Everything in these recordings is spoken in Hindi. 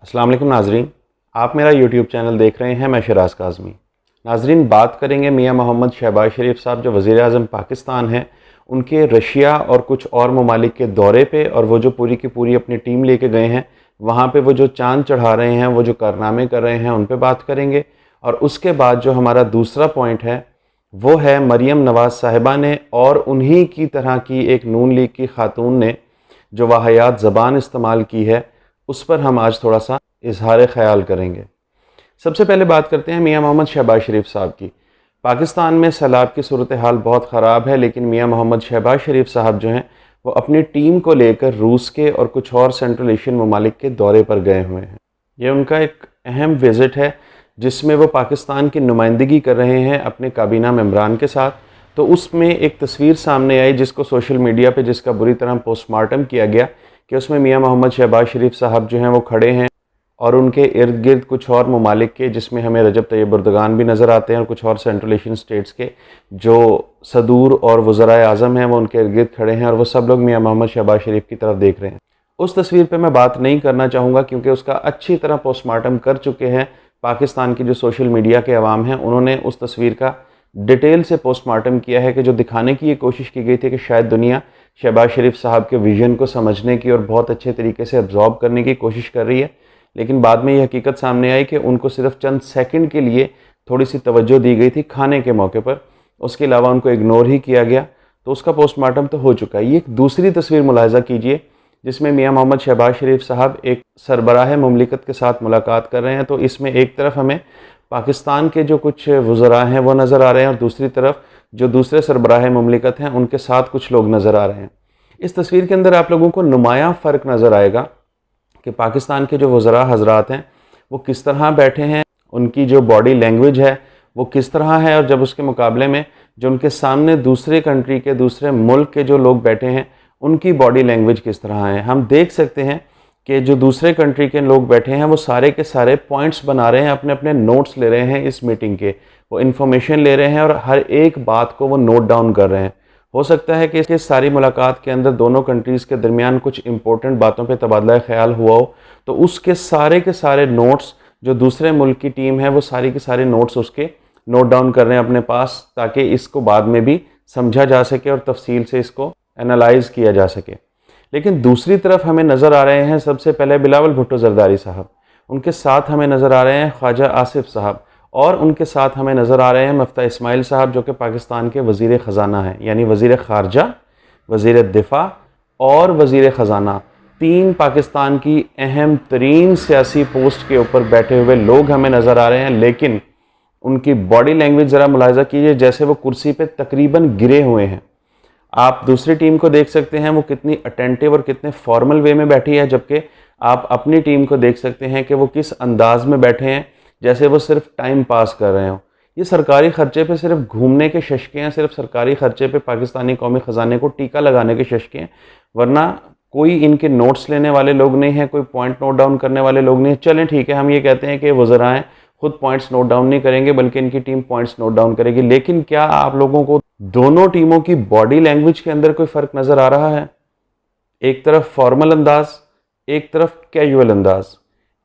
अस्सलाम वालेकुम नाजरीन, आप मेरा यूट्यूब चैनल देख रहे हैं। मैं शराज काज़मी। नाजरीन, बात करेंगे मियाँ मोहम्मद शहबाज शरीफ साहब जो वज़ीर आज़म पाकिस्तान हैं, उनके रशिया और कुछ और ममालिक के दौरे पे, और वो जो पूरी की पूरी अपनी टीम लेके गए हैं, वहाँ पे वो जो चाँद चढ़ा रहे हैं, वो जो कारनामे कर रहे हैं, उन पे बात करेंगे। और उसके बाद जो हमारा दूसरा पॉइंट है वो है मरीम नवाज़ साहिबा ने और उन्हीं की तरह की एक नून लीग की खातून ने जो वाहियात ज़बान इस्तेमाल की है, उस पर हम आज थोड़ा सा इजहार ख़याल करेंगे। सबसे पहले बात करते हैं मियाँ मोहम्मद शहबाज शरीफ साहब की। पाकिस्तान में सैलाब की सूरत हाल बहुत ख़राब है, लेकिन मियाँ मोहम्मद शहबाज शरीफ साहब जो हैं वो अपनी टीम को लेकर रूस के और कुछ और सेंट्रल एशियन ममालिक के दौरे पर गए हुए हैं। ये उनका एक अहम विज़िट है जिसमें वो पाकिस्तान की नुमाइंदगी कर रहे हैं अपने काबीना मेंबरान के साथ। तो उसमें एक तस्वीर सामने आई जिसको सोशल मीडिया पे जिसका बुरी तरह पोस्टमार्टम किया गया कि उसमें मियाँ मोहम्मद शहबाज शरीफ साहब जो हैं वो खड़े हैं और उनके इर्द गिर्द कुछ और ममालिक के, जिसमें हमें रजब तैयब एर्दोगान भी नज़र आते हैं और कुछ और सेंट्रल एशियन स्टेट्स के जो सदूर और वज़राए आज़म हैं वो उनके इर्द गिर्द खड़े हैं और वो सब लोग मियाँ मोहम्मद शहबाज शरीफ की तरफ देख रहे हैं। उस तस्वीर पे मैं बात नहीं करना चाहूँगा क्योंकि उसका अच्छी तरह पोस्टमार्टम कर चुके हैं पाकिस्तान की जो सोशल मीडिया के अवाम हैं। उन्होंने उस तस्वीर का डिटेल से पोस्टमार्टम किया है कि जो दिखाने की ये कोशिश की गई थी कि शायद दुनिया शहबाज शरीफ साहब के विज़न को समझने की और बहुत अच्छे तरीके से अब्जॉर्ब करने की कोशिश कर रही है, लेकिन बाद में ये हकीकत सामने आई कि उनको सिर्फ चंद सेकंड के लिए थोड़ी सी तवज्जो दी गई थी खाने के मौके पर, उसके अलावा उनको इग्नोर ही किया गया। तो उसका पोस्टमार्टम तो हो चुका है। ये एक दूसरी तस्वीर मुलाहिज़ा कीजिए जिसमें मियाँ मोहम्मद शहबाज शरीफ साहब एक सरबराह मुमलिकत के साथ मुलाकात कर रहे हैं। तो इसमें एक तरफ हमें पाकिस्तान के जो कुछ वज़रा हैं वो नज़र आ रहे हैं और दूसरी तरफ जो दूसरे सरबराह मुमलिकत हैं उनके साथ कुछ लोग नज़र आ रहे हैं। इस तस्वीर के अंदर आप लोगों को नुमायाँ फ़र्क नज़र आएगा कि पाकिस्तान के जो वज़रा हज़रात हैं वो किस तरह बैठे हैं, उनकी जो बॉडी लैंग्वेज है वो किस तरह है, और जब उसके मुकाबले में जो उनके सामने दूसरे कंट्री के, दूसरे मुल्क के जो लोग बैठे हैं उनकी बॉडी लैंग्वेज किस तरह है। हम देख सकते हैं कि जो दूसरे कंट्री के लोग बैठे हैं वो सारे के सारे पॉइंट्स बना रहे हैं, अपने अपने नोट्स ले रहे हैं इस मीटिंग के, वो इन्फॉर्मेशन ले रहे हैं और हर एक बात को वो नोट डाउन कर रहे हैं। हो सकता है कि इसकी सारी मुलाकात के अंदर दोनों कंट्रीज़ के दरमियान कुछ इंपॉर्टेंट बातों पे तबादला ख्याल हुआ हो, तो उसके के सारे नोट्स जो दूसरे मुल्क की टीम है वो सारी के सारे नोट्स उसके नोट डाउन कर रहे हैं अपने पास, ताकि इसको बाद में भी समझा जा सके और तफसील से इसको एनालाइज किया जा सके। लेकिन दूसरी तरफ हमें नज़र आ रहे हैं सबसे पहले बिलावल भुट्टो ज़रदारी साहब, उनके साथ हमें नज़र आ रहे हैं ख्वाजा आसिफ साहब, और उनके साथ हमें नज़र आ रहे हैं मफ्ता इस्माइल साहब जो कि पाकिस्तान के वज़ीर ख़ज़ाना हैं, यानी वज़ीर ख़ारजा, वज़ीर दिफ़ा और वज़ीर ख़ज़ाना। तीन पाकिस्तान की अहम तरीन सियासी पोस्ट के ऊपर बैठे हुए लोग हमें नज़र आ रहे हैं, लेकिन उनकी बॉडी लैंग्वेज ज़रा मुलाहिज़ा कीजिए, जैसे वो कुर्सी पे तकरीबन गिरे हुए हैं। आप दूसरी टीम को देख सकते हैं वो कितनी अटेंटिव और कितने फॉर्मल वे में बैठी है, जबकि आप अपनी टीम को देख सकते हैं कि वो किस अंदाज में बैठे हैं, जैसे वो सिर्फ टाइम पास कर रहे हो। ये सरकारी ख़र्चे पे सिर्फ घूमने के शशके हैं, सिर्फ सरकारी ख़र्चे पे पाकिस्तानी कौमी ख़जाने को टीका लगाने के शशके हैं, वरना कोई इनके नोट्स लेने वाले लोग नहीं हैं, कोई पॉइंट नोट डाउन करने वाले लोग नहीं हैं। चलें ठीक है, हम ये कहते हैं कि वज़राएँ खुद पॉइंट्स नोट डाउन नहीं करेंगे बल्कि इनकी टीम पॉइंट्स नोट डाउन करेगी, लेकिन क्या आप लोगों को दोनों टीमों की बॉडी लैंग्वेज के अंदर कोई फ़र्क नज़र आ रहा है? एक तरफ फॉर्मल अंदाज, एक तरफ कैजुअल अंदाज,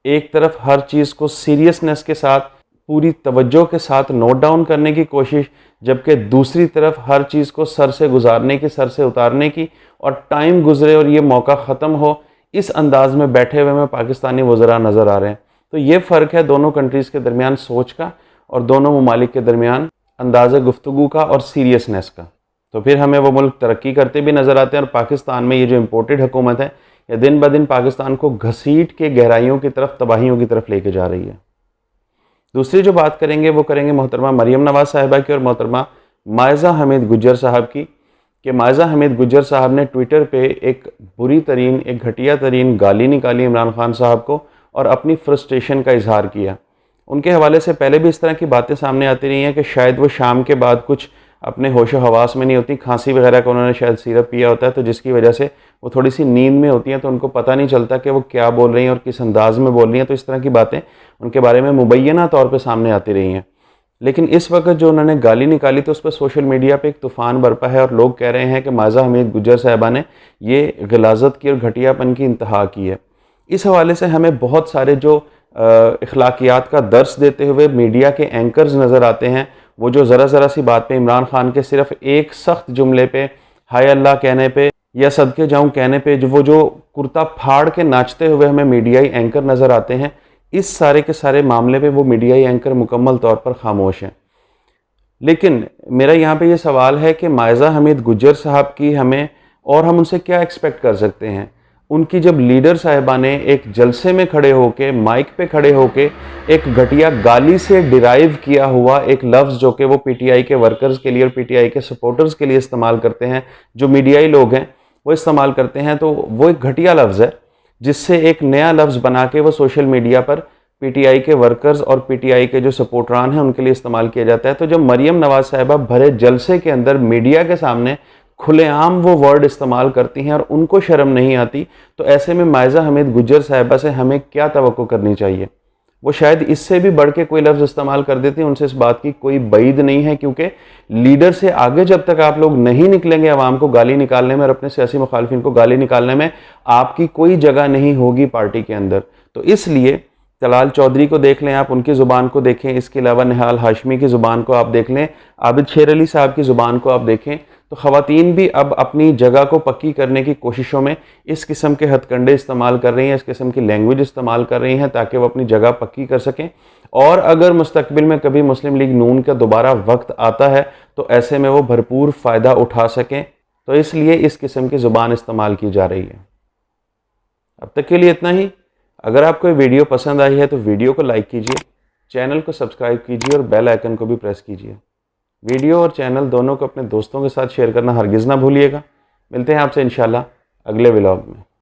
एक तरफ हर चीज़ को सीरियसनेस के साथ, पूरी तवज्जो के साथ नोट डाउन करने की कोशिश, जबकि दूसरी तरफ हर चीज़ को सर से गुजारने की, सर से उतारने की, और टाइम गुजरे और ये मौका ख़त्म हो, इस अंदाज में बैठे हुए में पाकिस्तानी वज़रा नज़र आ रहे हैं। तो ये फ़र्क है दोनों कंट्रीज़ के दरमियान सोच का और दोनों ममालिक के दरमियान अंदाज़ गुफ्तगू का और सीरियसनेस का। तो फिर हमें वो मुल्क तरक्की करते भी नज़र आते हैं, और पाकिस्तान में ये जो इम्पोर्टेड हुकूमत है ये दिन ब दिन पाकिस्तान को घसीट के गहराइयों की तरफ, तबाहियों की तरफ लेके जा रही है। दूसरी जो बात करेंगे वो करेंगे मोहतरमा मरीम नवाज़ साहिबा की और मोहतरमा मायज़ा हमीद गुज्जर साहब की, कि मायज़ा हमीद गुज्जर साहब ने ट्विटर पे एक बुरी तरीन, एक घटिया तरीन गाली निकाली इमरान खान साहब को और अपनी फ्रस्ट्रेशन का इजहार किया। उनके हवाले से पहले भी इस तरह की बातें सामने आती रही हैं कि शायद वो शाम के बाद कुछ अपने होशो हवास में नहीं होती, खांसी वगैरह का उन्होंने शायद सिरप पिया होता है, तो जिसकी वजह से वो थोड़ी सी नींद में होती हैं, तो उनको पता नहीं चलता कि वो क्या बोल रही हैं और किस अंदाज में बोल रही हैं। तो इस तरह की बातें उनके बारे में मुबैना तौर पर सामने आती रही हैं। लेकिन इस वक्त जो उन्होंने गाली निकाली तो उस पर सोशल मीडिया पे एक तूफ़ान बरपा है और लोग कह रहे हैं कि मायज़ा हमीद गुज्जर साहिबा ने ये ग़िलाज़त की और घटियापन की इंतहा की है। इस हवाले से हमें बहुत सारे जो अखलाकियात का दर्स देते हुए मीडिया के एंकर्स नज़र आते हैं, वो जो ज़रा सी बात पे इमरान खान के सिर्फ एक सख्त जुमले पे, हाय अल्लाह कहने पे या सदके जाऊं कहने पे जो कुर्ता फाड़ के नाचते हुए हमें मीडियाई एंकर नज़र आते हैं, इस सारे के सारे मामले पे वो मीडियाई एंकर मुकम्मल तौर पर खामोश हैं। लेकिन मेरा यहाँ पे ये सवाल है कि मायज़ा हमीद गुज्जर साहब की हमें और हम उनसे क्या एक्सपेक्ट कर सकते हैं। उनकी जब लीडर साहिबा ने एक जलसे में खड़े होके, माइक पे खड़े होके एक घटिया गाली से डिराइव किया हुआ एक लफ्ज़ जो कि वो पीटीआई के वर्कर्स के लिए और पीटीआई के सपोर्टर्स के लिए इस्तेमाल करते हैं, जो मीडियाई लोग हैं वो इस्तेमाल करते हैं, तो वो एक घटिया लफ्ज़ है जिससे एक नया लफ्ज़ बना के वो सोशल मीडिया पर पीटीआई के वर्कर्स और पीटीआई के जो सपोर्टरान हैं उनके लिए इस्तेमाल किया जाता है। तो जब मरियम नवाज साहिबा भरे जलसे के अंदर मीडिया के सामने खुलेआम वो वर्ड इस्तेमाल करती हैं और उनको शर्म नहीं आती, तो ऐसे में मायज़ा हमीद गुज्जर साहिबा से हमें क्या तवक्को करनी चाहिए। वो शायद इससे भी बढ़ के कोई लफ्ज़ इस्तेमाल कर देती हैं, उनसे इस बात की कोई बईद नहीं है, क्योंकि लीडर से आगे जब तक आप लोग नहीं निकलेंगे आवाम को गाली निकालने में और अपने सियासी मुखालफिन को गाली निकालने में, आपकी कोई जगह नहीं होगी पार्टी के अंदर। तो इसलिए तलाल चौधरी को देख लें आप, उनकी ज़ुबान को देखें, इसके अलावा निहाल हाशमी की ज़ुबान को आप देख लें, आबिद शेर अली साहब की ज़ुबान को आप देखें, तो ख़वातीन भी अब अपनी जगह को पक्की करने की कोशिशों में इस किस्म के हथकंडे इस्तेमाल कर रही हैं, इस किस्म की लैंग्वेज इस्तेमाल कर रही हैं ताकि वो अपनी जगह पक्की कर सकें। और अगर मुस्तकबिल में कभी मुस्लिम लीग नून का दोबारा वक्त आता है तो ऐसे में वो भरपूर फ़ायदा उठा सकें, तो इसलिए इस किस्म की ज़ुबान इस्तेमाल की जा रही है। अब तक के लिए इतना ही। अगर आपको ये वीडियो पसंद आई है तो वीडियो को लाइक कीजिए, चैनल को सब्सक्राइब कीजिए और बेल आइकन को भी प्रेस कीजिए। वीडियो और चैनल दोनों को अपने दोस्तों के साथ शेयर करना हरगिज़ ना भूलिएगा। मिलते हैं आपसे इंशाल्लाह अगले व्लॉग में।